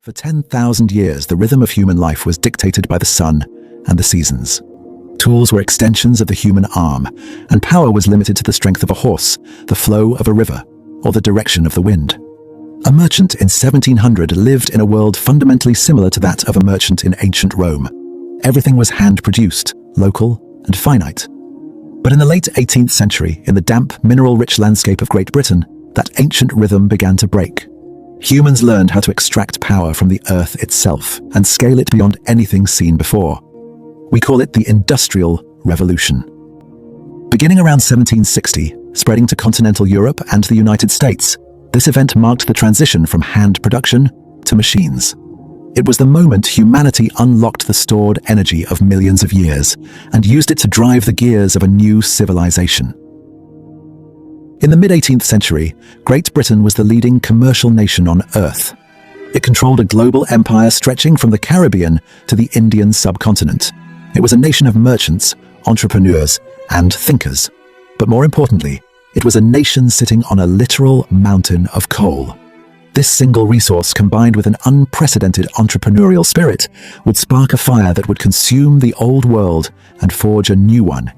For 10,000 years, the rhythm of human life was dictated by the sun and the seasons. Tools were extensions of the human arm, and power was limited to the strength of a horse, the flow of a river, or the direction of the wind. A merchant in 1700 lived in a world fundamentally similar to that of a merchant in ancient Rome. Everything was hand-produced, local, and finite. But in the late 18th century, in the damp, mineral-rich landscape of Great Britain, that ancient rhythm began to break. Humans learned how to extract power from the earth itself and scale it beyond anything seen before. We call it the Industrial Revolution. Beginning around 1760, spreading to continental Europe and the United States, this event marked the transition from hand production to machines. It was the moment humanity unlocked the stored energy of millions of years and used it to drive the gears of a new civilization. In the mid-18th century, Great Britain was the leading commercial nation on Earth. It controlled a global empire stretching from the Caribbean to the Indian subcontinent. It was a nation of merchants, entrepreneurs, and thinkers. But more importantly, it was a nation sitting on a literal mountain of coal. This single resource, combined with an unprecedented entrepreneurial spirit, would spark a fire that would consume the old world and forge a new one.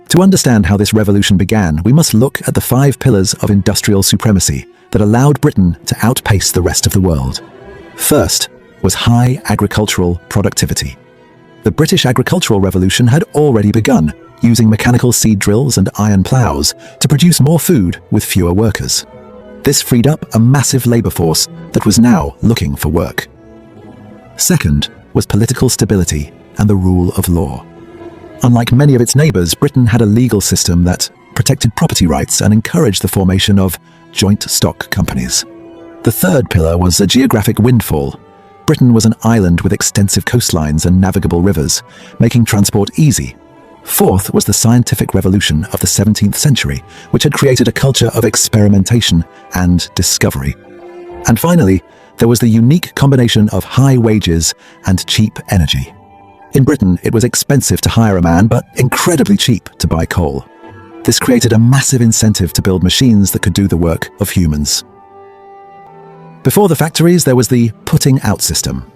To understand how this revolution began, we must look at the 5 pillars of industrial supremacy that allowed Britain to outpace the rest of the world. First was high agricultural productivity. The British agricultural revolution had already begun, using mechanical seed drills and iron ploughs to produce more food with fewer workers. This freed up a massive labor force that was now looking for work. Second was political stability and the rule of law. Unlike many of its neighbors, Britain had a legal system that protected property rights and encouraged the formation of joint stock companies. The third pillar was a geographic windfall. Britain was an island with extensive coastlines and navigable rivers, making transport easy. Fourth was the scientific revolution of the 17th century, which had created a culture of experimentation and discovery. And finally, there was the unique combination of high wages and cheap energy. In Britain, it was expensive to hire a man, but incredibly cheap to buy coal. This created a massive incentive to build machines that could do the work of humans. Before the factories, there was the putting out system.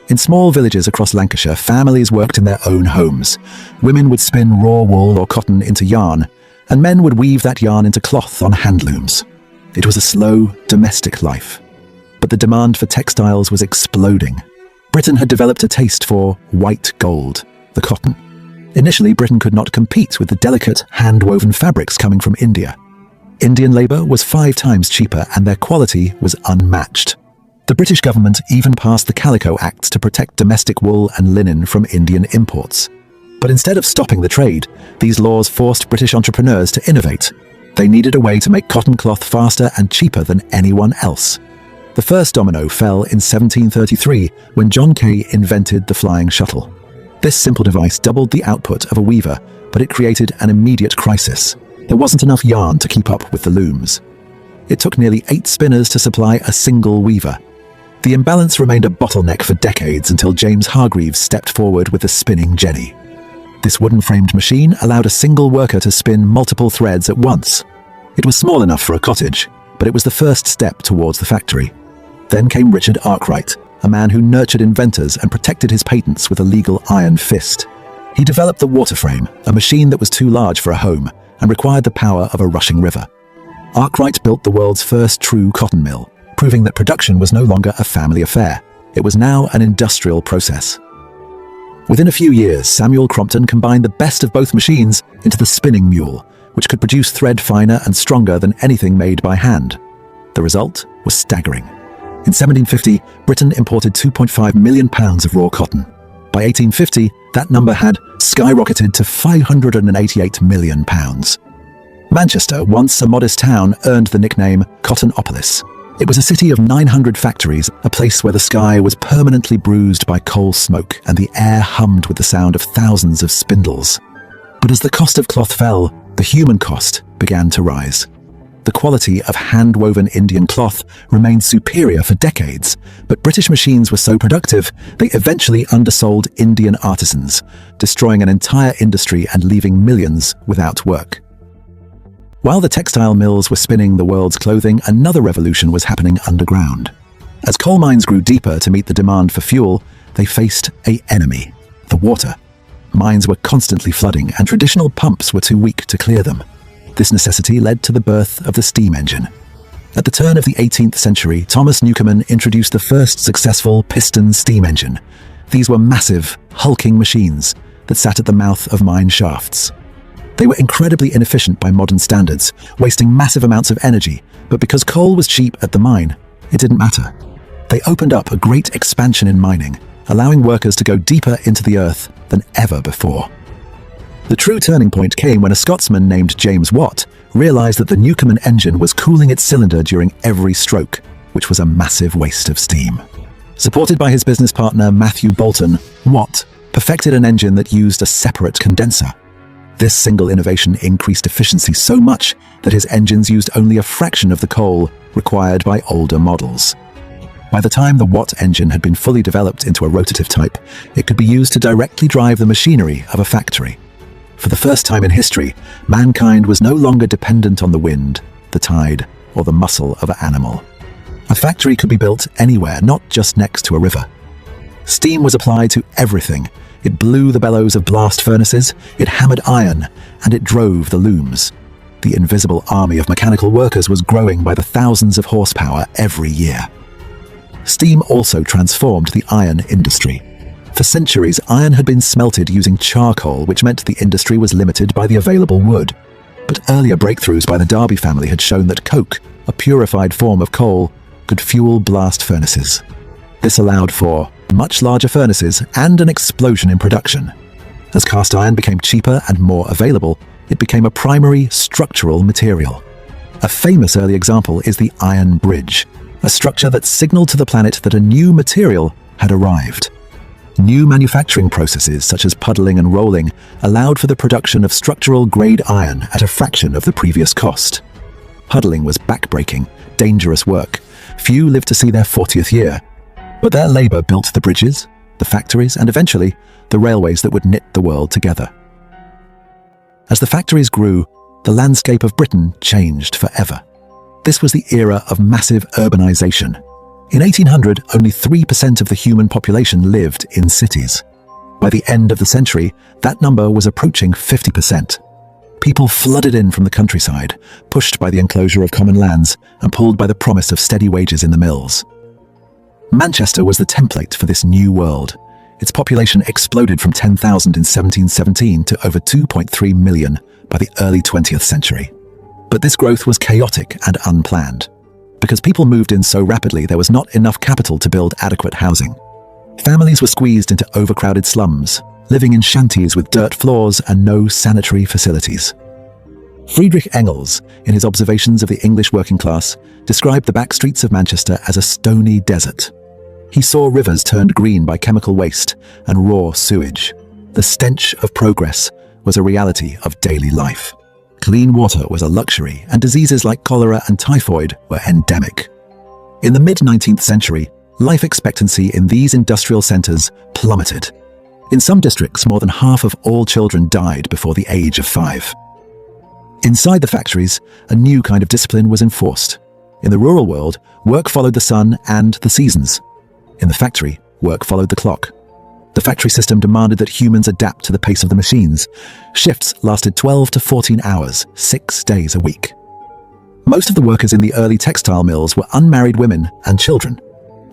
In small villages across Lancashire, families worked in their own homes. Women would spin raw wool or cotton into yarn, and men would weave that yarn into cloth on hand looms. It was a slow, domestic life. But the demand for textiles was exploding. Britain had developed a taste for white gold, the cotton. Initially, Britain could not compete with the delicate, hand-woven fabrics coming from India. Indian labor was 5 times cheaper, and their quality was unmatched. The British government even passed the Calico Act to protect domestic wool and linen from Indian imports. But instead of stopping the trade, these laws forced British entrepreneurs to innovate. They needed a way to make cotton cloth faster and cheaper than anyone else. The first domino fell in 1733 when John Kay invented the flying shuttle. This simple device doubled the output of a weaver, but it created an immediate crisis. There wasn't enough yarn to keep up with the looms. It took nearly 8 spinners to supply a single weaver. The imbalance remained a bottleneck for decades until James Hargreaves stepped forward with the spinning jenny. This wooden-framed machine allowed a single worker to spin multiple threads at once. It was small enough for a cottage, but it was the first step towards the factory. Then came Richard Arkwright, a man who nurtured inventors and protected his patents with a legal iron fist. He developed the water frame, a machine that was too large for a home and required the power of a rushing river. Arkwright built the world's first true cotton mill, proving that production was no longer a family affair. It was now an industrial process. Within a few years, Samuel Crompton combined the best of both machines into the spinning mule, which could produce thread finer and stronger than anything made by hand. The result was staggering. In 1750, Britain imported 2.5 million pounds of raw cotton. By 1850, that number had skyrocketed to 588 million pounds. Manchester, once a modest town, earned the nickname Cottonopolis. It was a city of 900 factories, a place where the sky was permanently bruised by coal smoke and the air hummed with the sound of thousands of spindles. But as the cost of cloth fell, the human cost began to rise. The quality of hand-woven Indian cloth remained superior for decades, but British machines were so productive, they eventually undersold Indian artisans, destroying an entire industry and leaving millions without work. While the textile mills were spinning the world's clothing, another revolution was happening underground. As coal mines grew deeper to meet the demand for fuel, they faced an enemy: the water. Mines were constantly flooding, and traditional pumps were too weak to clear them. This necessity led to the birth of the steam engine. At the turn of the 18th century, Thomas Newcomen introduced the first successful piston steam engine. These were massive, hulking machines that sat at the mouth of mine shafts. They were incredibly inefficient by modern standards, wasting massive amounts of energy, but because coal was cheap at the mine, it didn't matter. They opened up a great expansion in mining, allowing workers to go deeper into the earth than ever before. The true turning point came when a Scotsman named James Watt realized that the Newcomen engine was cooling its cylinder during every stroke, which was a massive waste of steam. Supported by his business partner Matthew Boulton, Watt perfected an engine that used a separate condenser. This single innovation increased efficiency so much that his engines used only a fraction of the coal required by older models. By the time the Watt engine had been fully developed into a rotative type, it could be used to directly drive the machinery of a factory. For the first time in history, mankind was no longer dependent on the wind, the tide, or the muscle of an animal. A factory could be built anywhere, not just next to a river. Steam was applied to everything. It blew the bellows of blast furnaces, it hammered iron, and it drove the looms. The invisible army of mechanical workers was growing by the thousands of horsepower every year. Steam also transformed the iron industry. For centuries, iron had been smelted using charcoal, which meant the industry was limited by the available wood. But earlier breakthroughs by the Derby family had shown that coke, a purified form of coal, could fuel blast furnaces. This allowed for much larger furnaces and an explosion in production. As cast iron became cheaper and more available, it became a primary structural material. A famous early example is the Iron Bridge, a structure that signaled to the planet that a new material had arrived. New manufacturing processes such as puddling and rolling allowed for the production of structural grade iron at a fraction of the previous cost. Puddling was backbreaking, dangerous work. Few lived to see their 40th year. But their labor built the bridges, the factories, and eventually the railways that would knit the world together. As the factories grew, the landscape of Britain changed forever. This was the era of massive urbanization. In 1800, only 3% of the human population lived in cities. By the end of the century, that number was approaching 50%. People flooded in from the countryside, pushed by the enclosure of common lands and pulled by the promise of steady wages in the mills. Manchester was the template for this new world. Its population exploded from 10,000 in 1717 to over 2.3 million by the early 20th century. But this growth was chaotic and unplanned. Because people moved in so rapidly, there was not enough capital to build adequate housing. Families were squeezed into overcrowded slums, living in shanties with dirt floors and no sanitary facilities. Friedrich Engels, in his observations of the English working class, described the back streets of Manchester as a stony desert. He saw rivers turned green by chemical waste and raw sewage. The stench of progress was a reality of daily life. Clean water was a luxury, and diseases like cholera and typhoid were endemic. In the mid-19th century, life expectancy in these industrial centers plummeted. In some districts, more than half of all children died before the age of 5. Inside the factories, a new kind of discipline was enforced. In the rural world, work followed the sun and the seasons. In the factory, work followed the clock. The factory system demanded that humans adapt to the pace of the machines. Shifts lasted 12 to 14 hours, 6 days a week. Most of the workers in the early textile mills were unmarried women and children.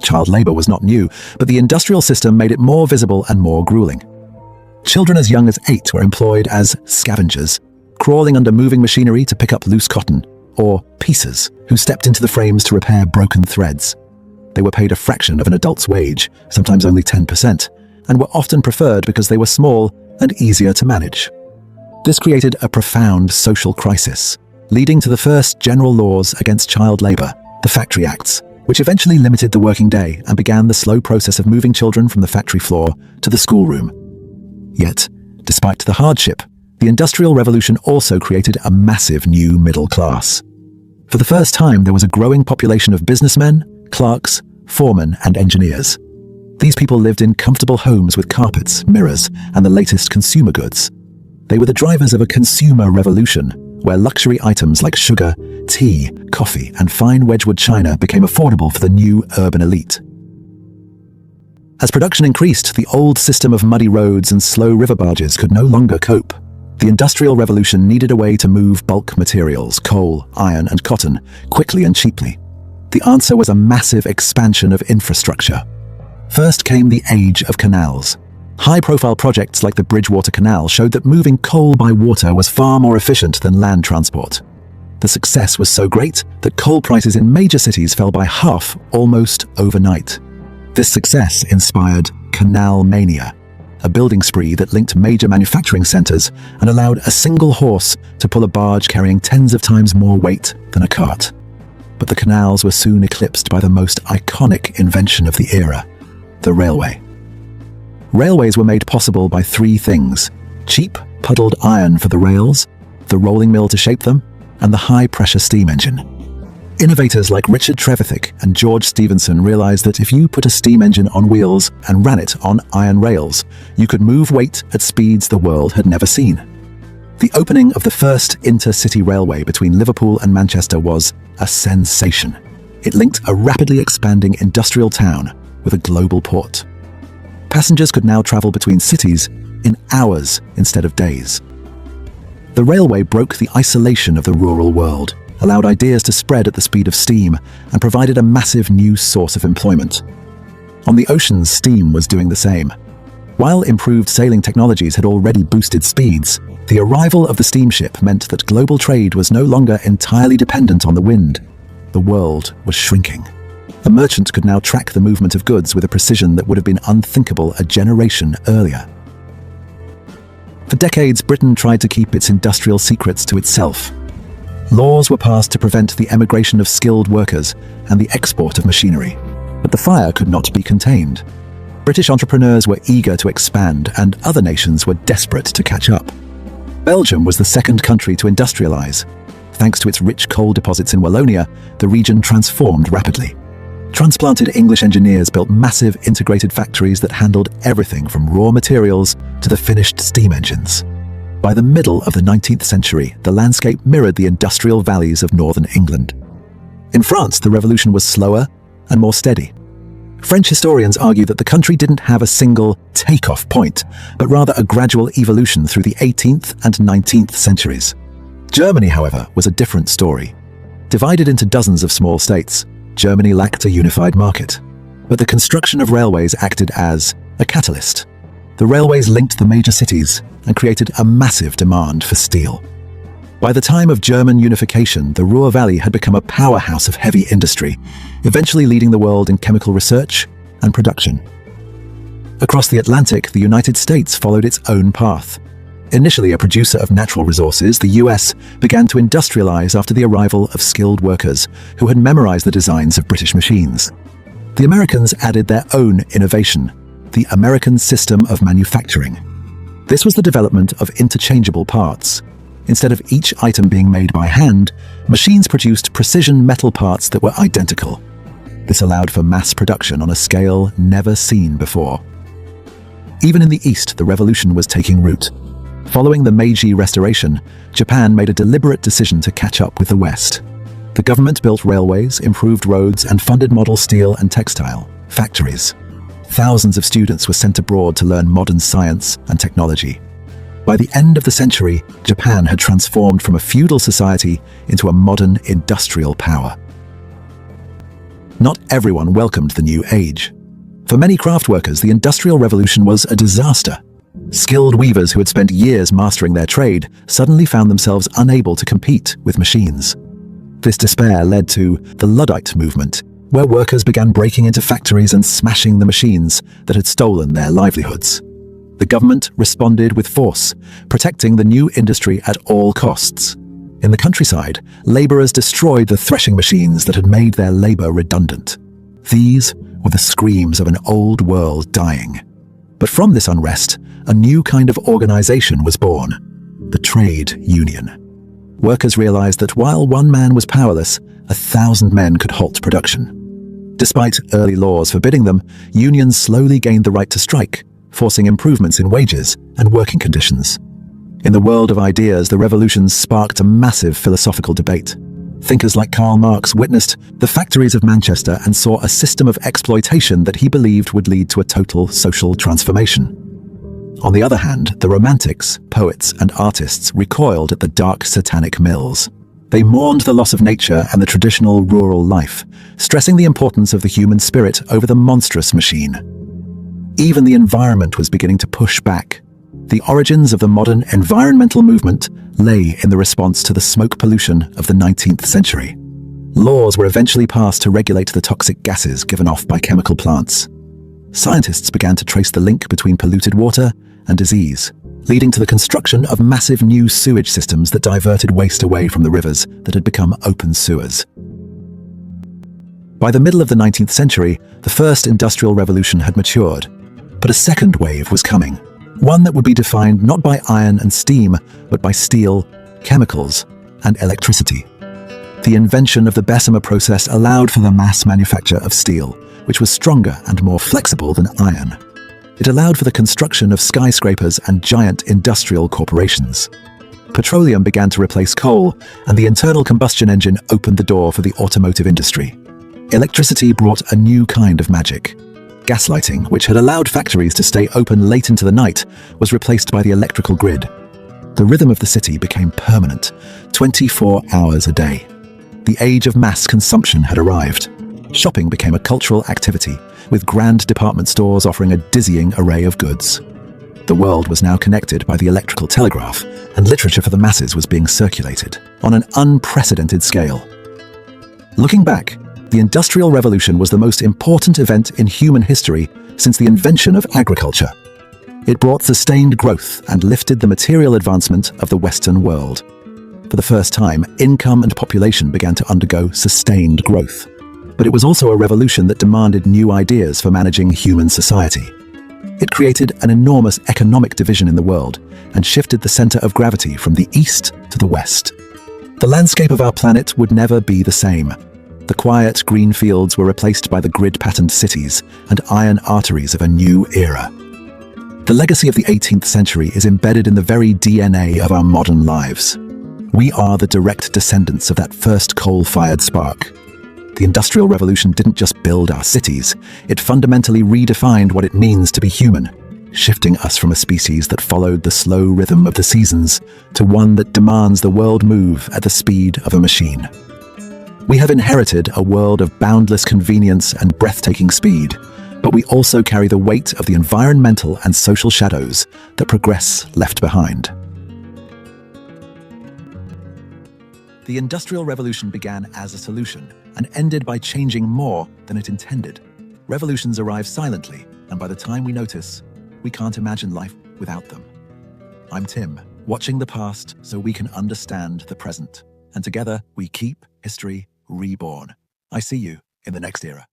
Child labor was not new, but the industrial system made it more visible and more grueling. Children as young as 8 were employed as scavengers, crawling under moving machinery to pick up loose cotton, or piecers, who stepped into the frames to repair broken threads. They were paid a fraction of an adult's wage, sometimes only 10%, and were often preferred because they were small and easier to manage. This created a profound social crisis, leading to the first general laws against child labor, the Factory Acts, which eventually limited the working day and began the slow process of moving children from the factory floor to the schoolroom. Yet, despite the hardship, the Industrial Revolution also created a massive new middle class. For the first time, there was a growing population of businessmen, clerks, foremen, and engineers. These people lived in comfortable homes with carpets, mirrors, and the latest consumer goods. They were the drivers of a consumer revolution, where luxury items like sugar, tea, coffee, and fine Wedgwood china became affordable for the new urban elite. As production increased, the old system of muddy roads and slow river barges could no longer cope. The Industrial Revolution needed a way to move bulk materials, coal, iron, and cotton, quickly and cheaply. The answer was a massive expansion of infrastructure. First came the age of canals. High-profile projects like the Bridgewater Canal showed that moving coal by water was far more efficient than land transport. The success was so great that coal prices in major cities fell by half almost overnight. This success inspired Canal Mania, a building spree that linked major manufacturing centers and allowed a single horse to pull a barge carrying tens of times more weight than a cart. But the canals were soon eclipsed by the most iconic invention of the era, the railway. Railways were made possible by three things: cheap, puddled iron for the rails, the rolling mill to shape them, and the high-pressure steam engine. Innovators like Richard Trevithick and George Stephenson realized that if you put a steam engine on wheels and ran it on iron rails, you could move weight at speeds the world had never seen. The opening of the first intercity railway between Liverpool and Manchester was a sensation. It linked a rapidly expanding industrial town with a global port. Passengers could now travel between cities in hours instead of days. The railway broke the isolation of the rural world, allowed ideas to spread at the speed of steam, and provided a massive new source of employment. On the oceans, steam was doing the same. While improved sailing technologies had already boosted speeds, the arrival of the steamship meant that global trade was no longer entirely dependent on the wind. The world was shrinking. A merchant could now track the movement of goods with a precision that would have been unthinkable a generation earlier. For decades, Britain tried to keep its industrial secrets to itself. Laws were passed to prevent the emigration of skilled workers and the export of machinery. But the fire could not be contained. British entrepreneurs were eager to expand, and other nations were desperate to catch up. Belgium was the second country to industrialize. Thanks to its rich coal deposits in Wallonia, the region transformed rapidly. Transplanted English engineers built massive integrated factories that handled everything from raw materials to the finished steam engines. By the middle of the 19th century, the landscape mirrored the industrial valleys of northern England. In France, the revolution was slower and more steady. French historians argue that the country didn't have a single takeoff point, but rather a gradual evolution through the 18th and 19th centuries. Germany, however, was a different story. Divided into dozens of small states, Germany lacked a unified market. But the construction of railways acted as a catalyst. The railways linked the major cities and created a massive demand for steel. By the time of German unification, the Ruhr Valley had become a powerhouse of heavy industry, eventually leading the world in chemical research and production. Across the Atlantic, the United States followed its own path. Initially a producer of natural resources, the US began to industrialize after the arrival of skilled workers who had memorized the designs of British machines. The Americans added their own innovation, the American system of manufacturing. This was the development of interchangeable parts. Instead of each item being made by hand, machines produced precision metal parts that were identical. This allowed for mass production on a scale never seen before. Even in the East, the revolution was taking root. Following the Meiji Restoration, Japan made a deliberate decision to catch up with the West. The government built railways, improved roads, and funded model steel and textile factories. Thousands of students were sent abroad to learn modern science and technology. By the end of the century, Japan had transformed from a feudal society into a modern industrial power. Not everyone welcomed the new age. For many craft workers, the Industrial Revolution was a disaster. Skilled weavers who had spent years mastering their trade suddenly found themselves unable to compete with machines. This despair led to the Luddite movement, where workers began breaking into factories and smashing the machines that had stolen their livelihoods. The government responded with force, protecting the new industry at all costs. In the countryside, laborers destroyed the threshing machines that had made their labor redundant. These were the screams of an old world dying. But from this unrest, a new kind of organization was born, the trade union. Workers realized that while one man was powerless, 1,000 men could halt production. Despite early laws forbidding them, unions slowly gained the right to strike, forcing improvements in wages and working conditions. In the world of ideas, the revolution sparked a massive philosophical debate. Thinkers like Karl Marx witnessed the factories of Manchester and saw a system of exploitation that he believed would lead to a total social transformation. On the other hand, the Romantics, poets, and artists recoiled at the dark satanic mills. They mourned the loss of nature and the traditional rural life, stressing the importance of the human spirit over the monstrous machine. Even the environment was beginning to push back. The origins of the modern environmental movement lay in the response to the smoke pollution of the 19th century. Laws were eventually passed to regulate the toxic gases given off by chemical plants. Scientists began to trace the link between polluted water and disease, leading to the construction of massive new sewage systems that diverted waste away from the rivers that had become open sewers. By the middle of the 19th century, the first industrial revolution had matured, but a second wave was coming, one that would be defined not by iron and steam, but by steel, chemicals, and electricity. The invention of the Bessemer process allowed for the mass manufacture of steel, which was stronger and more flexible than iron. It allowed for the construction of skyscrapers and giant industrial corporations. Petroleum began to replace coal, and the internal combustion engine opened the door for the automotive industry. Electricity brought a new kind of magic. Gaslighting, which had allowed factories to stay open late into the night, was replaced by the electrical grid. The rhythm of the city became permanent, 24 hours a day. The age of mass consumption had arrived. Shopping became a cultural activity, with grand department stores offering a dizzying array of goods. The world was now connected by the electrical telegraph, and literature for the masses was being circulated on an unprecedented scale. Looking back, the Industrial Revolution was the most important event in human history since the invention of agriculture. It brought sustained growth and lifted the material advancement of the Western world. For the first time, income and population began to undergo sustained growth. But it was also a revolution that demanded new ideas for managing human society. It created an enormous economic division in the world and shifted the center of gravity from the east to the west. The landscape of our planet would never be the same. The quiet green fields were replaced by the grid-patterned cities and iron arteries of a new era. The legacy of the 18th century is embedded in the very DNA of our modern lives. We are the direct descendants of that first coal-fired spark. The Industrial Revolution didn't just build our cities, it fundamentally redefined what it means to be human, shifting us from a species that followed the slow rhythm of the seasons to one that demands the world move at the speed of a machine. We have inherited a world of boundless convenience and breathtaking speed, but we also carry the weight of the environmental and social shadows that progress left behind. The Industrial Revolution began as a solution and ended by changing more than it intended. Revolutions arrive silently, and by the time we notice, we can't imagine life without them. I'm Tim, watching the past so we can understand the present, and together we keep history reborn. I see you in the next era.